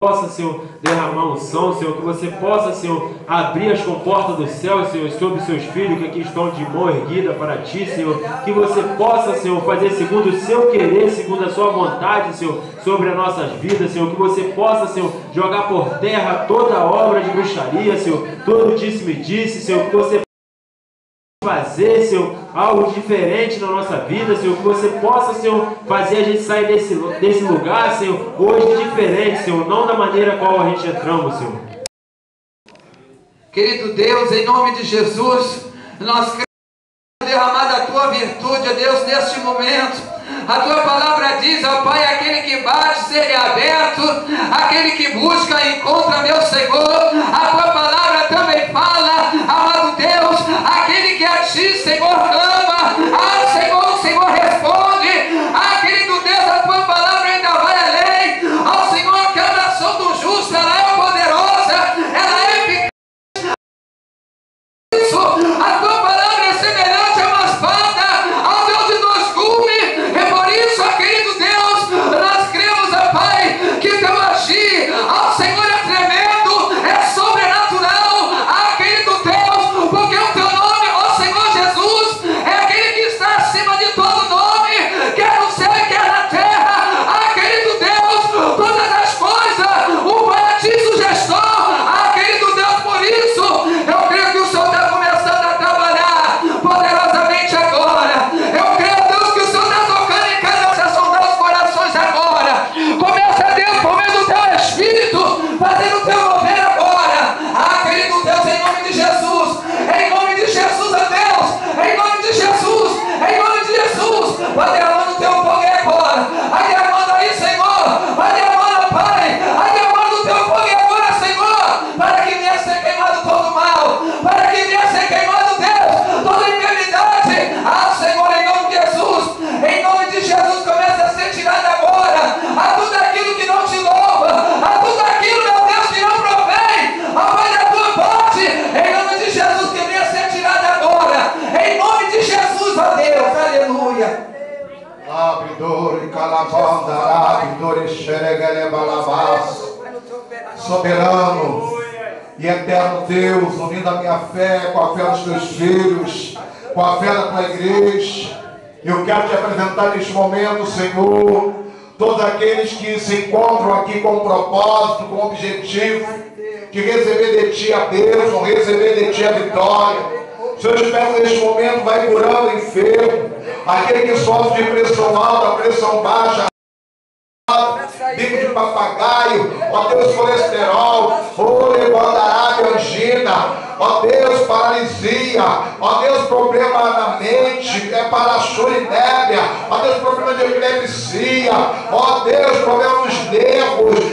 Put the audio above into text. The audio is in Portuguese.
possa, Senhor, derramar unção, Senhor, que você possa, Senhor, abrir as comportas do céu, Senhor, sobre os seus filhos que aqui estão de mão erguida para Ti, Senhor, que você possa, Senhor, fazer segundo o seu querer, segundo a sua vontade, Senhor, sobre as nossas vidas, Senhor, que você possa, Senhor, jogar por terra toda obra de bruxaria, Senhor, todo disse-me-disse, Senhor, que você fazer, Senhor, algo diferente na nossa vida, Senhor, que você possa, Senhor, fazer a gente sair desse lugar, Senhor, hoje diferente, Senhor, não da maneira qual a gente entramos, Senhor. Querido Deus, em nome de Jesus, nós queremos derramar da Tua virtude, ó Deus, neste momento. A Tua palavra diz, ó Pai, aquele que bate seja aberto, aquele que busca encontra, meu Senhor. A Tua palavra também fala, amado Deus, aquele que a Ti, Senhor, clama, Senhor, o Senhor responde. Querido Deus, a Tua palavra ainda vai além, ó Senhor, que a oração do justo, ela é poderosa, ela é eficaz. A Tua palavra é semelhante a uma espada, ó Deus de dois gumes. É por isso, ó querido Deus, nós cremos, ó Pai, que Teu agir, ó Senhor, é tremendo, é sobrenatural, querido Deus, porque o Teu nome, ó Senhor Jesus, é aquele que está acima de todo nome, quer no céu e quer na terra, querido Deus, todas as coisas, o Pai a Ti sugestor, querido Deus, por isso, eu creio que o Senhor está começando a trabalhar poderosamente agora. Eu creio, Deus, que o Senhor está tocando em cada sessão dos corações agora. Começa, Deus, por meio do Teu Espírito, fazendo o Teu mover agora. Querido Deus, em nome de Jesus, em nome de Jesus, ó Deus, em nome de Jesus, em nome de Jesus, vai derramando o Teu fogo agora. Vai derramando aí, Senhor, vai derramando, Pai, vai derramando o Teu fogo agora, Senhor, para que venha ser queimado todo mal, para que venha ser queimado, Deus, toda enfermidade. Senhor, em nome de Jesus, em nome de Jesus, começa a ser tirado agora tudo aquilo que não te louva, tudo aquilo, meu Deus, que não provém, Pai, da Tua parte, em nome de Jesus, que venha ser tirado agora, em nome de Jesus, ó Deus, aleluia. Abridor e calabanda, abridor e xeregele balabás. Soberano e eterno Deus, unindo a minha fé com a fé dos Teus filhos, com a fé da Tua igreja, eu quero Te apresentar neste momento, Senhor, todos aqueles que se encontram aqui com um propósito, com um objetivo, de receber de Ti a bênção, receber de Ti a vitória. Senhor, eu espero neste momento, vai curando o enfermo, aquele que sofre de pressão alta, pressão baixa, bico de papagaio, ó Deus, colesterol, levantará angina, ó Deus, paralisia, ó Deus, problema na mente, parachurinémia, ó Deus, problema de epilepsia, ó Deus, problema nos nervos,